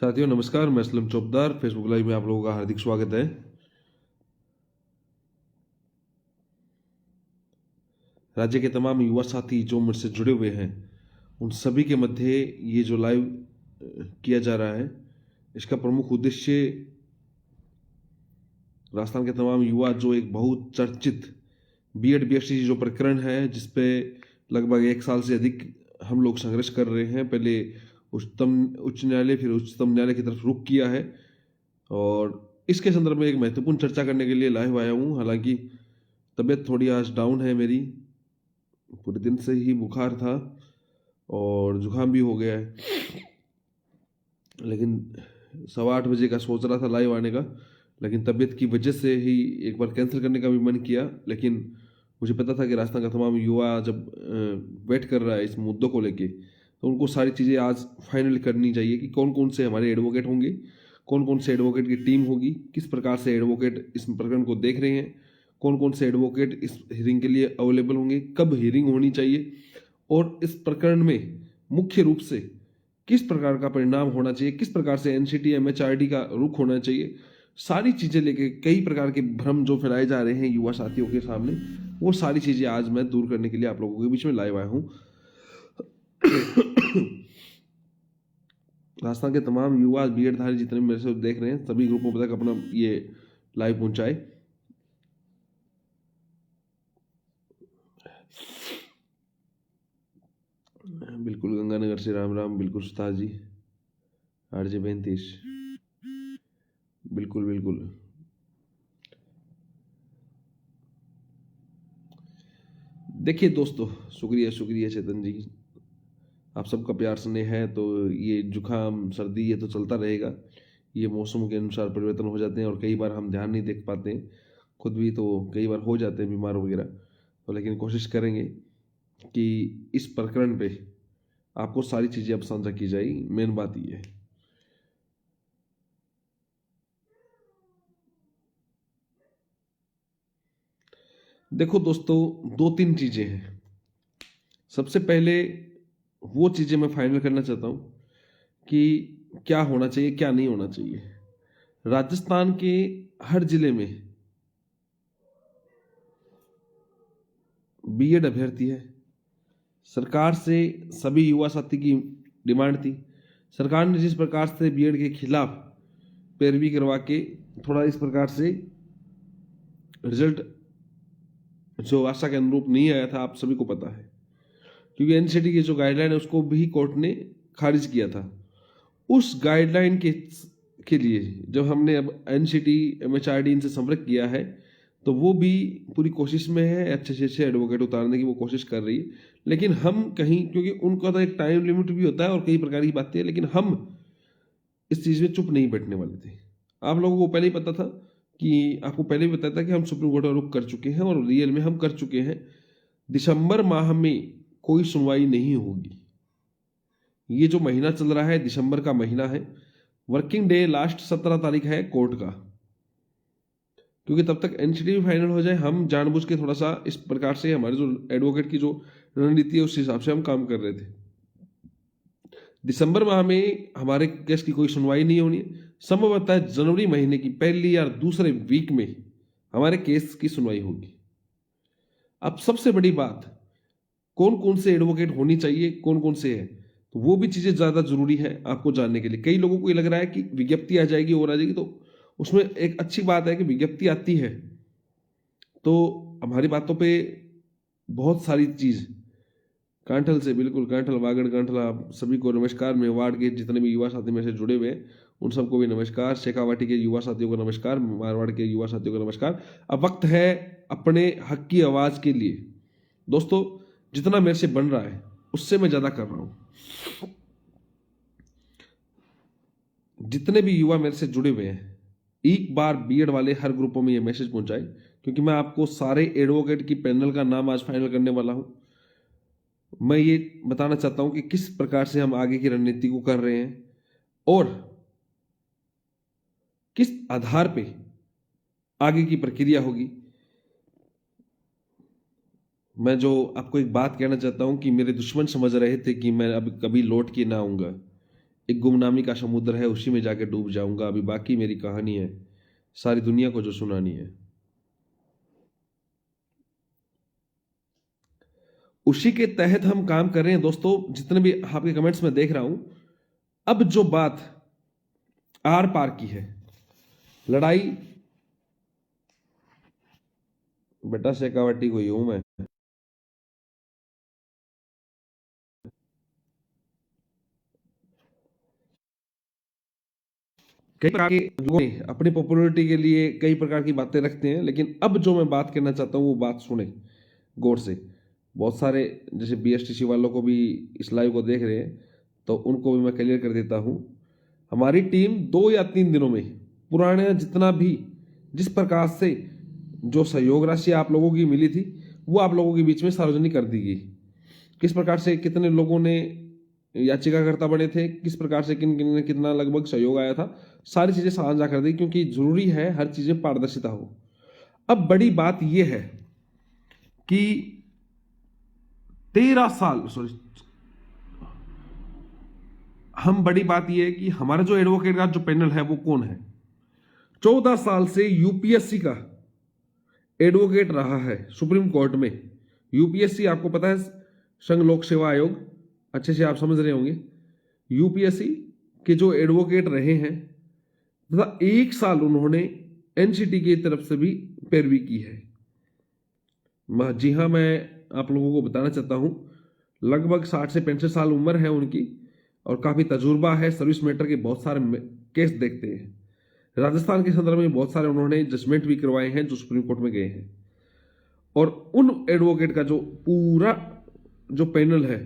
साथियों नमस्कार, मैं असलम चौबदार फेसबुक लाइव में आप लोगों का हार्दिक स्वागत है। राज्य के तमाम युवा साथी जो मुझसे जुड़े हुए हैं उन सभी के मध्य ये जो लाइव किया जा रहा है, इसका प्रमुख उद्देश्य राजस्थान के तमाम युवा जो एक बहुत चर्चित बीएड बीएससी जो प्रकरण है, जिसपे लगभग 1 साल से अधिक हम लोग संघर्ष कर रहे हैं। पहले उच्च न्यायालय, फिर उच्चतम न्यायालय की तरफ रुख किया है और इसके संदर्भ में एक महत्वपूर्ण चर्चा करने के लिए लाइव आया हूँ। हालांकि तबीयत थोड़ी आज डाउन है मेरी, पूरे दिन से ही बुखार था और जुकाम भी हो गया है, लेकिन 8:15 का सोच रहा था लाइव आने का, लेकिन तबीयत की वजह से ही एक बार कैंसिल करने का भी मन किया। लेकिन मुझे पता था कि राजस्थान का तमाम युवा जब वेट कर रहा है इस मुद्दों को लेके, तो उनको सारी चीज़ें आज फाइनल करनी चाहिए कि कौन कौन से हमारे एडवोकेट होंगे, कौन कौन से एडवोकेट की टीम होगी, किस प्रकार से एडवोकेट इस प्रकरण को देख रहे हैं, कौन कौन से एडवोकेट इस हियरिंग के लिए अवेलेबल होंगे, कब हियरिंग होनी चाहिए और इस प्रकरण में मुख्य रूप से किस प्रकार का परिणाम होना चाहिए, किस प्रकार से एनसीटी एमएचआरडी का रुख होना चाहिए। सारी चीज़ें लेके कई प्रकार के भ्रम जो फैलाए जा रहे हैं युवा साथियों के सामने, वो सारी चीज़ें आज मैं दूर करने के लिए आप लोगों के बीच में लाइव आया हूँ। राजस्थान के तमाम युवा बीएड धारी जितने मेरे से देख रहे हैं, सभी ग्रुपों तक अपना ये लाइव पहुंचाए। बिल्कुल गंगानगर से राम राम, बिल्कुल सुतार जी, आरजे 35, बिल्कुल बिल्कुल। देखिए दोस्तों, शुक्रिया शुक्रिया चेतन जी, आप सबका प्यार स्नेह है तो ये जुकाम सर्दी ये तो चलता रहेगा। ये मौसम के अनुसार परिवर्तन हो जाते हैं और कई बार हम ध्यान नहीं देख पाते हैं, खुद भी तो कई बार हो जाते हैं बीमार वगैरह। तो लेकिन कोशिश करेंगे कि इस प्रकरण पे आपको सारी चीज़ें अब साझा की जाएगी। मेन बात ये है, देखो दोस्तों, 2-3 चीज़ें हैं। सबसे पहले वो चीज़ें मैं फाइनल करना चाहता हूँ कि क्या होना चाहिए, क्या नहीं होना चाहिए। राजस्थान के हर जिले में बीएड अभ्यर्थी है। सरकार से सभी युवा साथी की डिमांड थी। सरकार ने जिस प्रकार से बीएड के खिलाफ पैरवी करवा के थोड़ा इस प्रकार से रिजल्ट जो आशा के अनुरूप नहीं आया था, आप सभी को पता है, क्योंकि एनसीटी की जो गाइडलाइन है उसको भी कोर्ट ने खारिज किया था। उस गाइडलाइन के लिए जब हमने अब एनसीटी एमएचआरडी इनसे संपर्क किया है, तो वो भी पूरी कोशिश में है, अच्छे से अच्छे एडवोकेट उतारने की वो कोशिश कर रही है। लेकिन हम कहीं, क्योंकि उनका तो एक टाइम लिमिट भी होता है और कई प्रकार की बातें हैं, लेकिन हम इस चीज़ में चुप नहीं बैठने वाले थे। आप लोगों को पहले ही पता था कि आपको पहले भी बताया था कि हम सुप्रीम कोर्ट का रुख कर चुके हैं और रियल में हम कर चुके हैं। दिसंबर माह में कोई सुनवाई नहीं होगी। ये जो महीना चल रहा है, दिसंबर का महीना है, वर्किंग डे लास्ट 17 तारीख है कोर्ट का, क्योंकि तब तक एनसीटी भी फाइनल हो जाए। हम जानबूझ के थोड़ा सा इस प्रकार से हमारे जो एडवोकेट की जो रणनीति है उस हिसाब से हम काम कर रहे थे। दिसंबर माह में हमारे केस की कोई सुनवाई नहीं होनी है। संभवतः जनवरी महीने की पहली या दूसरे वीक में हमारे केस की सुनवाई होगी। अब सबसे बड़ी बात, कौन कौन से एडवोकेट होनी चाहिए, कौन कौन से है, तो वो भी चीजें ज्यादा जरूरी है आपको जानने के लिए। कई लोगों को ये लग रहा है कि विज्ञप्ति आ जाएगी और आ जाएगी, तो उसमें एक अच्छी बात है कि विज्ञप्ति आती है तो हमारी बातों पे बहुत सारी चीज कांठल से, बिल्कुल कांठल वागड़ कांठल, आप सभी को नमस्कार। मेवाड़ के जितने भी युवा साथी मेरे से जुड़े हुए हैं उन सबको भी नमस्कार। शेखावाटी के युवा साथियों को नमस्कार, मारवाड़ के युवा साथियों को नमस्कार। अब वक्त है अपने हक की आवाज के लिए। दोस्तों, जितना मेरे से बन रहा है उससे मैं ज्यादा कर रहा हूं। जितने भी युवा मेरे से जुड़े हुए हैं, एक बार बीएड वाले हर ग्रुपों में ये मैसेज पहुंचाए, क्योंकि मैं आपको सारे एडवोकेट की पैनल का नाम आज फाइनल करने वाला हूं। मैं ये बताना चाहता हूं कि किस प्रकार से हम आगे की रणनीति को कर रहे हैं और किस आधार पे आगे की प्रक्रिया होगी। मैं जो आपको एक बात कहना चाहता हूं कि मेरे दुश्मन समझ रहे थे कि मैं अब कभी लौट के ना आऊंगा। एक गुमनामी का समुद्र है, उसी में जाके डूब जाऊंगा। अभी बाकी मेरी कहानी है, सारी दुनिया को जो सुनानी है। उसी के तहत हम काम कर रहे हैं दोस्तों। जितने भी आपके कमेंट्स में देख रहा हूं, अब जो बात आर पार की है, लड़ाई बेटा शेखावटी को ही हूं मैं। कई प्रकार के लोग अपनी पॉपुलैरिटी के लिए कई प्रकार की बातें रखते हैं, लेकिन अब जो मैं बात करना चाहता हूं वो बात सुने गौर से। बहुत सारे जैसे बीएसटीसी वालों को भी इस लाइव को देख रहे हैं, तो उनको भी मैं क्लियर कर देता हूं। हमारी टीम 2 या 3 दिनों में पुराने जितना भी जिस प्रकार से जो सहयोग राशि आप लोगों की मिली थी वो आप लोगों के बीच में सार्वजनिक कर दी गई। किस प्रकार से कितने लोगों ने याचिकाकर्ता बने थे, किस प्रकार से किन किन ने कितना लगभग सहयोग आया था, सारी चीजें साझा कर दी, क्योंकि जरूरी है हर चीजें पारदर्शिता हो। अब बड़ी बात यह है कि 13 साल हम बड़ी बात यह है कि हमारा जो एडवोकेट का जो पैनल है वो कौन है। 14 साल से यूपीएससी का एडवोकेट रहा है सुप्रीम कोर्ट में। यूपीएससी आपको पता है, संघ लोक सेवा आयोग, अच्छे से आप समझ रहे होंगे। यूपीएससी के जो एडवोकेट रहे हैं तथा 1 साल उन्होंने एनसीटी की तरफ से भी पैरवी की है। जी हाँ, मैं आप लोगों को बताना चाहता हूं, लगभग 60 से 65 साल उम्र है उनकी और काफी तजुर्बा है। सर्विस मैटर के बहुत सारे केस देखते हैं। राजस्थान के संदर्भ में बहुत सारे उन्होंने जजमेंट भी करवाए हैं जो सुप्रीम कोर्ट में गए हैं। और उन एडवोकेट का जो पूरा जो पैनल है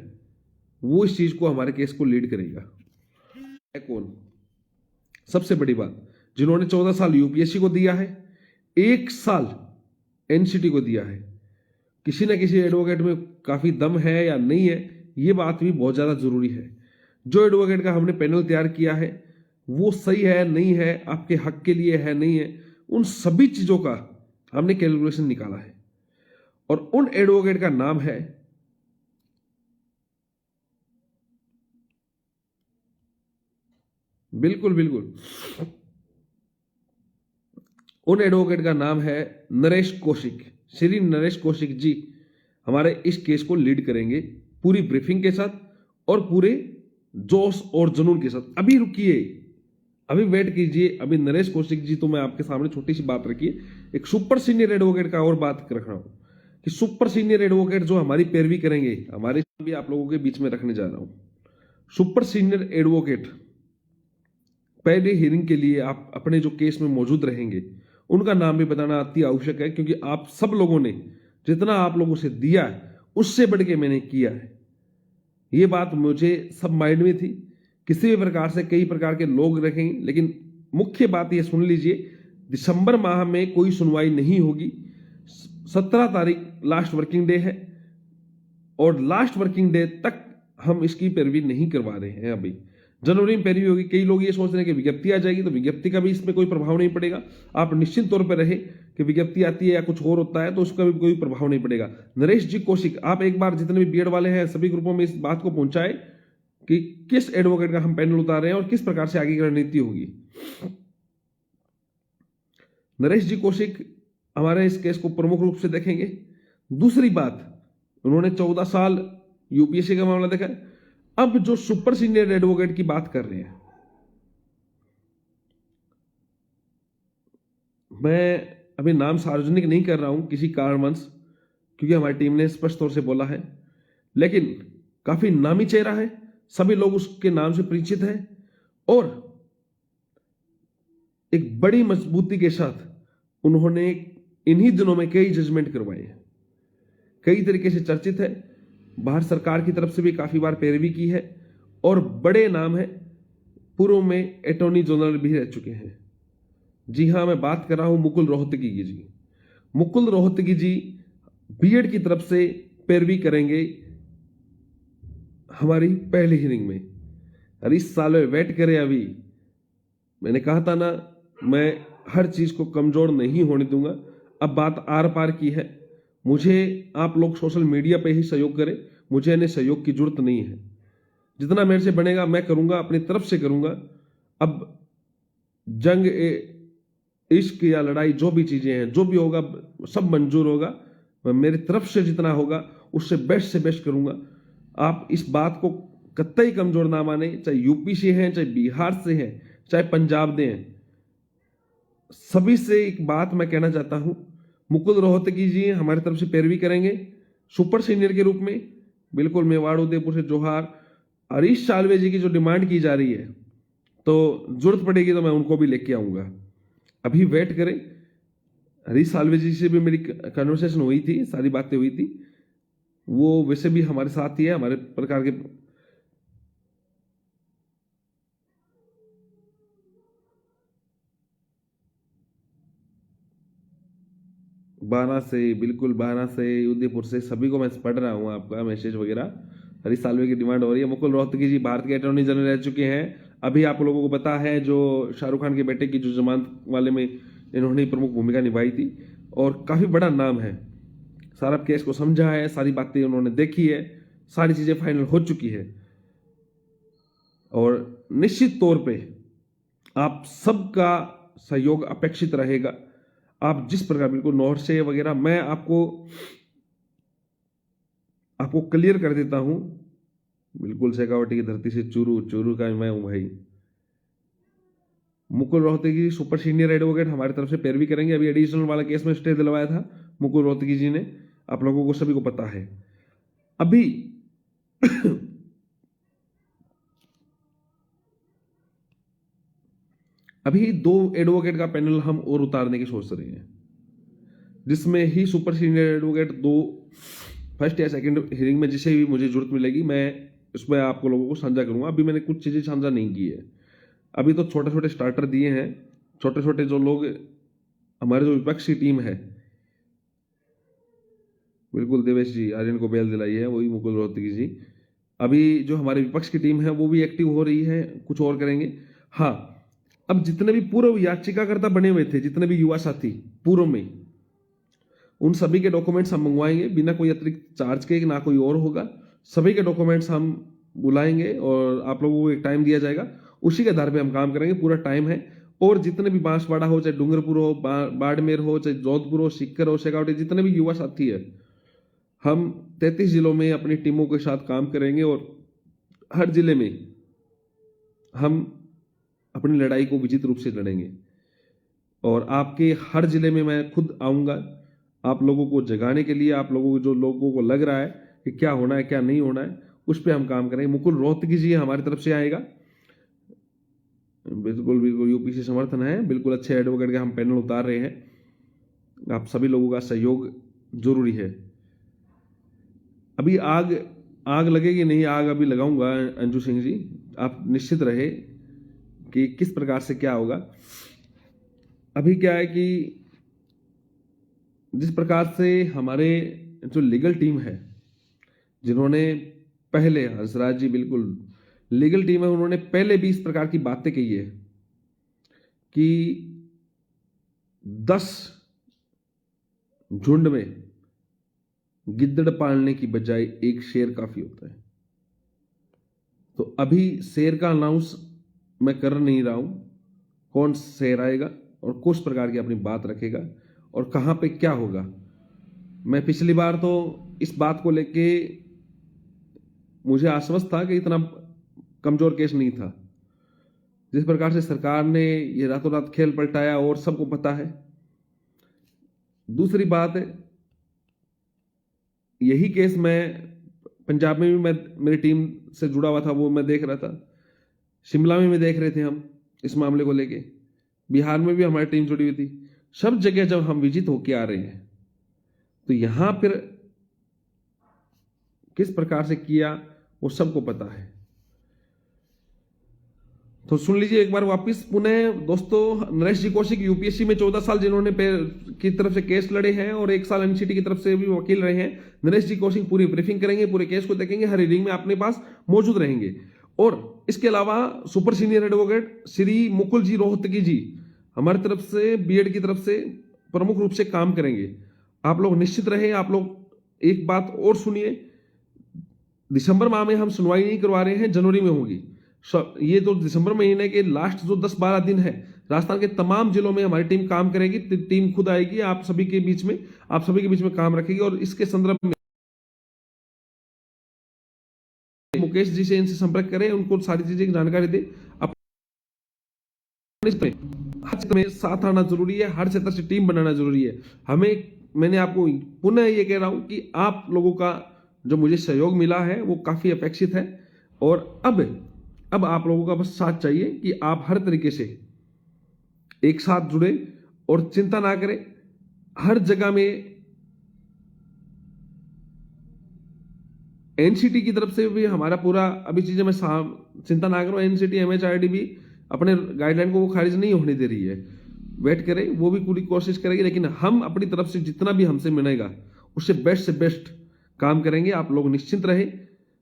वो इस चीज को, हमारे केस को लीड करेगा। है कौन? सबसे बड़ी बात, जिन्होंने 14 साल यूपीएससी को दिया है, 1 साल एनसीटी को दिया है। किसी ना किसी एडवोकेट में काफी दम है या नहीं है, ये बात भी बहुत ज्यादा जरूरी है। जो एडवोकेट का हमने पैनल तैयार किया है वो सही है नहीं है, आपके हक के लिए है नहीं है, उन सभी चीजों का हमने कैलकुलेशन निकाला है। और उन एडवोकेट का नाम है बिल्कुल उन एडवोकेट का नाम है नरेश कौशिक। श्री नरेश कौशिक जी हमारे इस केस को लीड करेंगे पूरी ब्रीफिंग के साथ और पूरे जोश और जुनून के साथ। अभी रुकिए, अभी वेट कीजिए। अभी नरेश कौशिक जी तो मैं आपके सामने छोटी सी बात रखी है। एक सुपर सीनियर एडवोकेट का और बात रख रहा हूं कि सुपर सीनियर एडवोकेट जो हमारी पैरवी करेंगे, हमारे भी आप लोगों के बीच में रखने जा रहा हूं। सुपर सीनियर एडवोकेट पहले हियरिंग के लिए आप अपने जो केस में मौजूद रहेंगे उनका नाम भी बताना अति आवश्यक है, क्योंकि आप सब लोगों ने जितना आप लोगों से दिया है उससे बढ़ के मैंने किया है। ये बात मुझे सब माइंड में थी। किसी भी प्रकार से कई प्रकार के लोग रखेंगे, लेकिन मुख्य बात ये सुन लीजिए, दिसंबर माह में कोई सुनवाई नहीं होगी। 17 तारीख लास्ट वर्किंग डे है और लास्ट वर्किंग डे तक हम इसकी पैरवी नहीं करवा रहे हैं। अभी जनवरी में पैरवी होगी। कई लोग ये सोच रहे हैं कि विज्ञप्ति आ जाएगी, तो विज्ञप्ति का भी इसमें कोई प्रभाव नहीं पड़ेगा। आप निश्चित तौर पर रहे कि विज्ञप्ति आती है या कुछ और होता है तो उसका भी कोई प्रभाव नहीं पड़ेगा। नरेश जी कौशिक, आप एक बार जितने भी बीएड वाले हैं सभी ग्रुपों में इस बात को पहुंचाए कि किस एडवोकेट का हम पैनल उतार रहे हैं और किस प्रकार से आगे की रणनीति होगी। नरेश जी कौशिक हमारे इस केस को प्रमुख रूप से देखेंगे। दूसरी बात, उन्होंने 14 साल यूपीएससी का मामला देखा। अब जो सुपर सीनियर एडवोकेट की बात कर रहे हैं, मैं अभी नाम सार्वजनिक नहीं कर रहा हूं किसी कारणवश, क्योंकि हमारी टीम ने स्पष्ट तौर से बोला है, लेकिन काफी नामी चेहरा है, सभी लोग उसके नाम से परिचित हैं और एक बड़ी मजबूती के साथ उन्होंने इन्हीं दिनों में कई जजमेंट करवाए हैं, कई तरीके से चर्चित है। भारत सरकार की तरफ से भी काफी बार पैरवी की है और बड़े नाम है, पूर्व में अटॉर्नी जनरल भी रह चुके हैं। जी हां, मैं बात कर रहा हूं मुकुल रोहतगी जी। मुकुल रोहतगी जी बीएड की तरफ से पैरवी करेंगे हमारी पहली हियरिंग में। और इस साल में वेट करें। अभी मैंने कहा था ना, मैं हर चीज को कमजोर नहीं होने दूंगा। अब बात आर पार की है। मुझे आप लोग सोशल मीडिया पे ही सहयोग करें, मुझे इन्हें सहयोग की जरूरत नहीं है। जितना मेरे से बनेगा मैं करूंगा, अपनी तरफ से करूंगा। अब जंग इश्क या लड़ाई जो भी चीजें हैं, जो भी होगा सब मंजूर होगा। मैं मेरी तरफ से जितना होगा उससे बेस्ट करूंगा। आप इस बात को कतई कमजोर ना माने, चाहे यूपी से हैं, चाहे बिहार से हैं, चाहे पंजाब से हैं। सभी से एक बात मैं कहना चाहता हूं, मुकुल रोहतगी जी हमारी तरफ से पैरवी करेंगे सुपर सीनियर के रूप में। बिल्कुल मेवाड़ उदयपुर से जोहार। हरीश साल्वे जी की जो डिमांड की जा रही है, तो जरूरत पड़ेगी तो मैं उनको भी लेके आऊंगा। अभी वेट करें। हरीश साल्वे जी से भी मेरी कन्वर्सेशन हुई थी, सारी बातें हुई थी। वो वैसे भी हमारे साथ ही है, हमारे प्रकार के। बारह से, बिल्कुल बारह से, उदयपुर से, सभी को मैं पढ़ रहा हूँ आपका मैसेज वगैरह। हरीश साल्वे की डिमांड हो रही है। मुकुल रोहतगी जी भारत के अटॉर्नी जनरल रह चुके हैं। अभी आप लोगों को पता है जो शाहरुख खान के बेटे की जो जमानत वाले में इन्होंने प्रमुख भूमिका निभाई थी, और काफी बड़ा नाम है। सारा केस को समझा है, सारी बातें उन्होंने देखी है, सारी चीजें फाइनल हो चुकी है। और निश्चित तौर पे आप सबका सहयोग अपेक्षित रहेगा। आप जिस प्रकार, बिल्कुल नौर से वगैरह, मैं आपको क्लियर कर देता हूं। बिल्कुल शेखावटी की धरती से चूरू, चूरू का मैं हूं भाई। Mukul Rohatgi super senior advocate हमारी तरफ से पैरवी करेंगे। अभी एडिशनल वाला केस में स्टे दिलवाया था मुकुल रोहतगी जी ने, आप लोगों को सभी को पता है। अभी अभी 2 एडवोकेट का पैनल हम और उतारने की सोच रहे हैं, जिसमें ही सुपर सीनियर एडवोकेट 2 फर्स्ट या सेकंड हियरिंग में जिसे भी मुझे जरूरत मिलेगी मैं इसमें आपको लोगों को साझा करूंगा। अभी मैंने कुछ चीजें साझा नहीं की है। अभी तो छोटे छोटे स्टार्टर दिए हैं। छोटे छोटे जो लोग, हमारे जो विपक्ष की टीम है, बिल्कुल देवेश जी आर्यन को बेल दिलाई है, वही मुकुल रोहतगी जी। अभी जो हमारे विपक्ष की टीम है वो भी एक्टिव हो रही है, कुछ और करेंगे। हाँ, अब जितने भी पूर्व याचिकाकर्ता बने हुए थे, जितने भी युवा साथी पूर्व में, उन सभी के डॉक्यूमेंट्स हम मंगवाएंगे बिना कोई अतिरिक्त चार्ज के, ना कोई और होगा। सभी के डॉक्यूमेंट्स हम बुलाएंगे और आप लोगों को एक टाइम दिया जाएगा, उसी के आधार पे हम काम करेंगे। पूरा टाइम है। और जितने भी बांसवाड़ा हो, चाहे डूंगरपुर हो, बाड़मेर हो, चाहे जोधपुर हो, सीकर हो, शेखावटी, जितने भी युवा साथी है, हम 33 जिलों में अपनी टीमों के साथ काम करेंगे और हर जिले में हम अपनी लड़ाई को विजित रूप से लड़ेंगे। और आपके हर जिले में मैं खुद आऊंगा आप लोगों को जगाने के लिए। आप लोगों को, जो लोगों को लग रहा है कि क्या होना है क्या नहीं होना है, उस पर हम काम करेंगे। मुकुल रोहतगी जी हमारी तरफ से आएगा, बिल्कुल बिल्कुल यूपी से समर्थन है। बिल्कुल अच्छे एडवोकेट के हम पैनल उतार रहे हैं। आप सभी लोगों का सहयोग जरूरी है। अभी आग लगेगी नहीं, आग अभी लगाऊंगा अंजू सिंह जी, आप निश्चित रहे कि किस प्रकार से क्या होगा। अभी क्या है कि जिस प्रकार से हमारे जो लीगल टीम है, जिन्होंने पहले, हंसराज जी बिल्कुल लीगल टीम है, उन्होंने पहले भी इस प्रकार की बातें कही है कि 10 झुंड में गिद्दड़ पालने की बजाय एक शेर काफी होता है। तो अभी शेर का अनाउंस मैं कर नहीं रहा हूं, कौन शेर आएगा और किस प्रकार की अपनी बात रखेगा और कहां पे क्या होगा। मैं पिछली बार तो इस बात को लेके मुझे आश्वस्त था कि इतना कमजोर केस नहीं था। जिस प्रकार से सरकार ने ये रातों रात खेल पलटाया और सबको पता है। दूसरी बात है, यही केस मैं पंजाब में भी, मैं मेरी टीम से जुड़ा हुआ था, वो मैं देख रहा था। शिमला में भी देख रहे थे हम इस मामले को लेके। बिहार में भी हमारी टीम जुड़ी हुई थी। सब जगह जब हम विजित होके आ रहे हैं, तो यहां फिर किस प्रकार से किया वो सबको पता है। तो सुन लीजिए एक बार वापिस पुनः दोस्तों। नरेश जी कौशिक यूपीएससी में 14 साल जिन्होंने की तरफ से केस लड़े हैं और 1 साल एनसीटी की तरफ से भी वकील रहे हैं। नरेश जी कौशिक पूरी ब्रीफिंग करेंगे, पूरे केस को देखेंगे, हर रीडिंग में अपने पास मौजूद रहेंगे। और इसके अलावा super senior advocate Shri Mukul ji Rohatgi ji हमारी तरफ से, बीएड की तरफ से प्रमुख रूप से काम करेंगे। आप लोग निश्चित रहे। आप लोग एक बात और सुनिए, दिसंबर माह में हम सुनवाई नहीं करवा रहे हैं, जनवरी में होगी। ये तो दिसंबर महीने के लास्ट जो 10-12 दिन है, राजस्थान के तमाम जिलों में हमारी टीम काम करेगी। टीम खुद आएगी, आप सभी के बीच में काम रखेगी। और इसके संदर्भ में मुकेश जी से इनसे संपर्क करें, उनको सारी चीजें की जानकारी दे। हर क्षेत्र में साथ आना जरूरी है, हर क्षेत्र से टीम बनाना जरूरी है मैंने आपको पुनः ये कह रहा हूं कि आप लोगों का जो मुझे सहयोग मिला है वो काफी अपेक्षित है। और अब आप लोगों का बस साथ चाहिए कि आप हर तरीके से एक साथ जुड़े और चिंता ना करें। हर जगह में एनसीटी की तरफ से भी हमारा पूरा अभी चीजें में चिंता ना करो। एनसीटी एमएचआरडी भी अपने गाइडलाइन को वो खारिज नहीं होने दे रही है, वेट करें, वो भी पूरी कोशिश करेगी। लेकिन हम अपनी तरफ से जितना भी हमसे मिलेगा उससे बेस्ट काम करेंगे। आप लोग निश्चिंत रहे।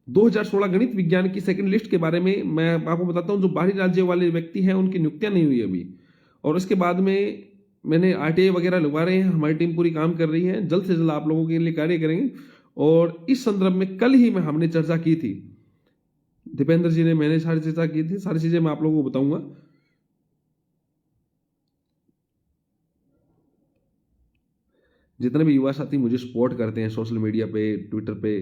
2016 गणित विज्ञान की सेकंड लिस्ट के बारे में मैं आपको बताता हूं। जो बाहरी राज्य वाले व्यक्ति हैं उनकी नियुक्तियां नहीं हुई अभी, और उसके बाद में मैंने आरटीआई वगैरह लगवा रहे हैं। हमारी टीम पूरी काम कर रही है, जल्द से जल्द आप लोगों के लिए कार्य करेंगे। और इस संदर्भ में कल ही हमने चर्चा की थी, दीपेंद्र जी ने, मैंने सारी चर्चा की थी। सारी चीजें मैं आप लोगों को बताऊंगा। जितने भी युवा साथी मुझे सपोर्ट करते हैं सोशल मीडिया पे, ट्विटर पे,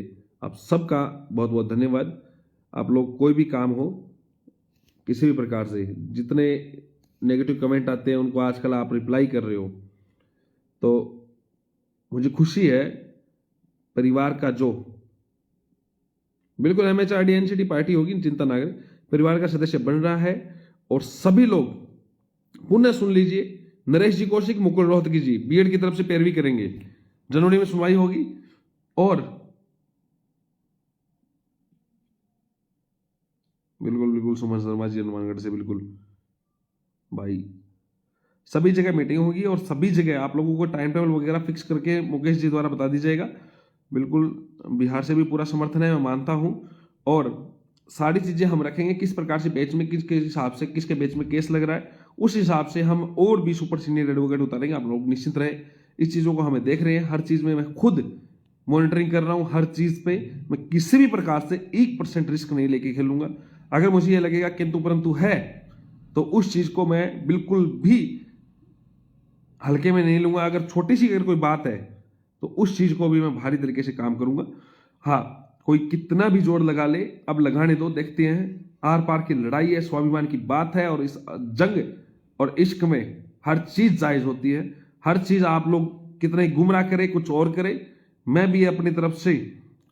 आप सबका बहुत बहुत धन्यवाद। आप लोग कोई भी काम हो, किसी भी प्रकार से, जितने नेगेटिव कमेंट आते हैं उनको आजकल आप रिप्लाई कर रहे हो, तो मुझे खुशी है। परिवार का जो बिल्कुल एमएचआरडी एनसीटी पार्टी होगी, चिंता ना करें, परिवार का सदस्य बन रहा है। और सभी लोग पुनः सुन लीजिए, नरेश जी कौशिक, मुकुल रोहतगी जी बीएड की तरफ से पैरवी करेंगे। जनवरी में सुनवाई होगी। और बिल्कुल सुमन शर्मा जी हनुमानगढ़ से, बिल्कुल भाई, सभी जगह मीटिंग होगी और सभी जगह आप लोगों को टाइम टेबल वगैरह फिक्स करके मुकेश जी द्वारा बता दीजिएगा। बिल्कुल बिहार से भी पूरा समर्थन है, मैं मानता हूं। और सारी चीजें हम रखेंगे, किस प्रकार से बैच में किसके हिसाब से किसके बैच में केस लग रहा है, उस हिसाब से हम और भी सुपर सीनियर एडवोकेट उतारेंगे। आप लोग निश्चिंत रहे, इस चीजों को हमें देख रहे हैं। हर चीज में मैं खुद मॉनिटरिंग कर रहा हूं। हर चीज पे मैं किसी भी प्रकार से 1% रिस्क नहीं लेके खेलूंगा। अगर मुझे ये लगेगा किंतु परंतु है तो उस चीज को मैं बिल्कुल भी हल्के में नहीं लूंगा। अगर छोटी सी अगर कोई बात है तो उस चीज को भी मैं भारी तरीके से काम करूंगा। हाँ, कोई कितना भी जोर लगा ले, अब लगाने दो, देखते हैं। आर पार की लड़ाई है, स्वाभिमान की बात है। और इस जंग और इश्क में हर चीज जायज होती है। हर चीज आप लोग कितने गुमराह करे, कुछ और करे, मैं भी अपनी तरफ से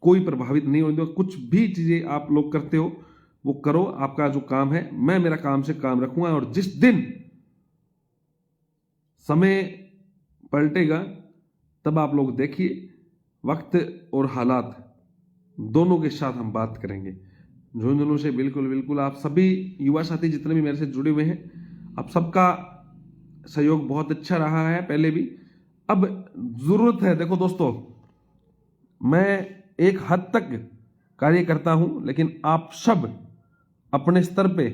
कोई प्रभावित नहीं होने दूंगा। कुछ भी चीजें आप लोग करते हो वो करो, आपका जो काम है, मैं मेरा काम से काम रखूंगा। और जिस दिन समय पलटेगा तब आप लोग देखिए, वक्त और हालात दोनों के साथ हम बात करेंगे झुंझुनू से। बिल्कुल आप सभी युवा साथी जितने भी मेरे से जुड़े हुए हैं, आप सबका सहयोग बहुत अच्छा रहा है पहले भी, अब जरूरत है। देखो दोस्तों, मैं एक हद तक कार्य करता हूं, लेकिन आप सब अपने स्तर पे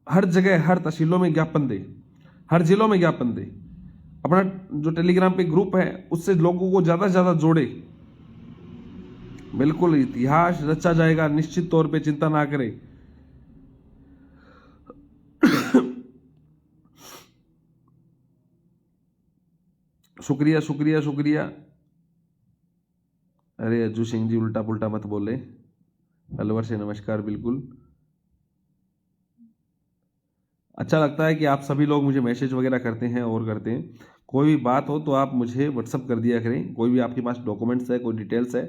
हर जगह, हर तहसीलों में ज्ञापन दे, हर जिलों में ज्ञापन दे। अपना जो टेलीग्राम पे ग्रुप है उससे लोगों को ज्यादा से ज्यादा जोड़े। बिल्कुल इतिहास रचा जाएगा, निश्चित तौर पे, चिंता ना करें। शुक्रिया। अरे अज्जू सिंह जी, उल्टा पुल्टा मत बोले। अलवर से नमस्कार। बिल्कुल अच्छा लगता है कि आप सभी लोग मुझे मैसेज वगैरह करते हैं और करते हैं। कोई भी बात हो तो आप मुझे व्हाट्सअप कर दिया करें। कोई भी आपके पास डॉक्यूमेंट्स है, कोई डिटेल्स है,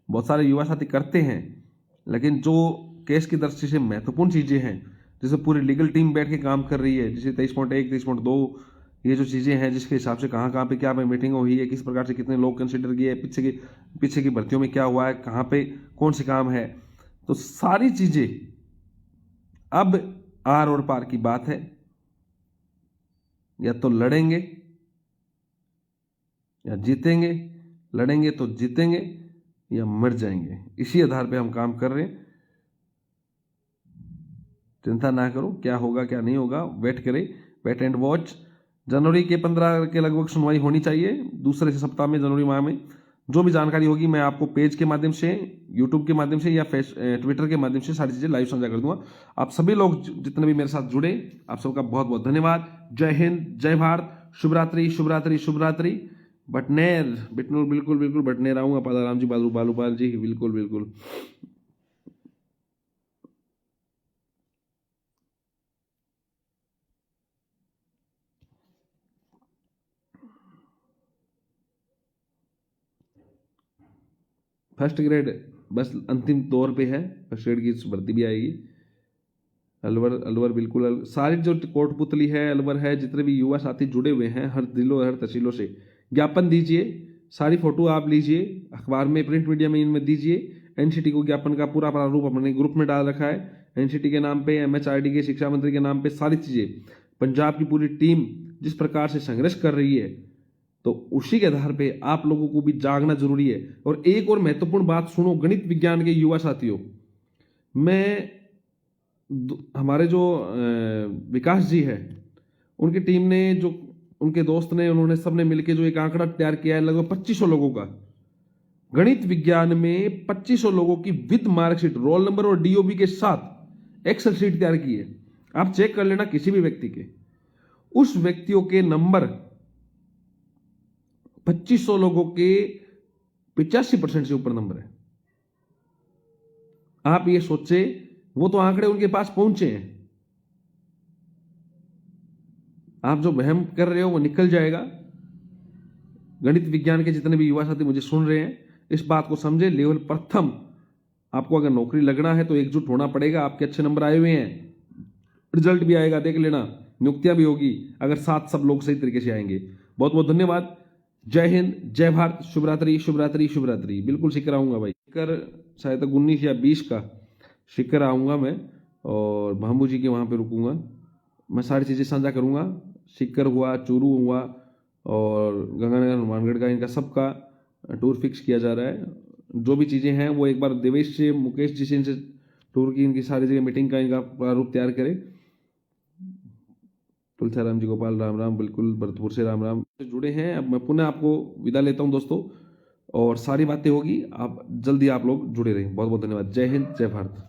बहुत सारे युवा साथी करते हैं, लेकिन जो केस की दृष्टि से महत्वपूर्ण चीज़ें हैं, जैसे पूरी लीगल टीम बैठ के काम कर रही है, जैसे 23.1, 23.2, ये जो चीज़ें हैं, जिसके हिसाब से कहाँ पे क्या मीटिंग हुई है, किस प्रकार से कितने लोग कंसिडर किए, पीछे की भर्तियों में क्या हुआ है, कहाँ पे कौन से काम है, तो सारी चीज़ें अब आर और पार की बात है। या तो लड़ेंगे या जीतेंगे, लड़ेंगे तो जीतेंगे या मर जाएंगे। इसी आधार पे हम काम कर रहे हैं। चिंता ना करो, क्या होगा क्या नहीं होगा, वेट करें, वेट एंड वॉच। जनवरी के 15 के लगभग सुनवाई होनी चाहिए, दूसरे सप्ताह में, जनवरी माह में। जो भी जानकारी होगी मैं आपको पेज के माध्यम से यूट्यूब के माध्यम से या ट्विटर के माध्यम से सारी चीज़ें लाइव साझा कर दूंगा। आप सभी लोग जितने भी मेरे साथ जुड़े, आप सबका बहुत बहुत धन्यवाद। जय हिंद, जय भारत, शुभ रात्रि, शुभ रात्रि, शुभ रात्रि। बटनेर, बिल्कुल बिल्कुल बटनेर आऊँगा। पादाराम जी, बालूपाल जी, बिल्कुल बिल्कुल। फर्स्ट ग्रेड बस अंतिम दौर पे है, फर्स्ट ग्रेड की भर्ती भी आएगी। अलवर बिल्कुल, सारी जो कोटपुतली है, अलवर है, जितने भी युवा साथी जुड़े हुए हैं हर दिलों हर तहसीलों से, ज्ञापन दीजिए, सारी फोटो आप लीजिए, अखबार में, प्रिंट मीडिया में इनमें दीजिए। एनसीटी को ज्ञापन का पूरा प्रारूप अपने ग्रुप में डाल रखा है, एनसीटी के नाम पे, एमएचआरडी के शिक्षा मंत्री के नाम पे, सारी चीजें। पंजाब की पूरी टीम जिस प्रकार से संघर्ष कर रही है, तो उसी के आधार पे आप लोगों को भी जागना जरूरी है। और एक और महत्वपूर्ण बात सुनो गणित विज्ञान के युवा साथियों, मैं हमारे जो विकास जी है, उनकी टीम ने, जो उनके दोस्त ने, उन्होंने सबने मिलकर जो एक आंकड़ा तैयार किया है, लगभग 2500 लोगों का, गणित विज्ञान में 2500 लोगों की विद मार्कशीट, रोल नंबर और डीओबी के साथ एक्सेल शीट तैयार की है। आप चेक कर लेना किसी भी व्यक्ति के, उस व्यक्तियों के नंबर 2500 लोगों के 85% से ऊपर नंबर है। आप ये सोचे, वो तो आंकड़े उनके पास पहुंचे हैं। आप जो वहम कर रहे हो वो निकल जाएगा। गणित विज्ञान के जितने भी युवा साथी मुझे सुन रहे हैं, इस बात को समझे। लेवल प्रथम आपको अगर नौकरी लगना है तो एकजुट होना पड़ेगा। आपके अच्छे नंबर आए हुए हैं, रिजल्ट भी आएगा, देख लेना, नियुक्तियां भी होगी, अगर साथ सब लोग सही तरीके से आएंगे। बहुत बहुत धन्यवाद। जय हिंद, जय भारत, शुभ रात्रि, शुभ रात्रि, शुभ रात्रि। बिल्कुल शिखर आऊंगा भाई, शिखर शायद 19 या 20 का शिखर आऊंगा मैं, और भामू जी के वहां पे रुकूंगा। मैं सारी चीज़ें साझा करूंगा। शिखर हुआ, चूरू हुआ, और गंगानगर, हनुमानगढ़ का, इनका सबका टूर फिक्स किया जा रहा है। जो भी चीज़ें हैं वो एक बार देवेश से, मुकेश जी से, इनसे टूर की, इनकी सारी जगह मीटिंग का इनका प्रारूप तैयार करें। तुलसीराम जी, गोपाल, राम राम, बिल्कुल भरतपुर से राम राम जुड़े हैं। अब मैं पुनः आपको विदा लेता हूं दोस्तों, और सारी बातें होगी, आप जल्दी आप लोग जुड़े रहें। बहुत बहुत धन्यवाद। जय हिंद, जय भारत।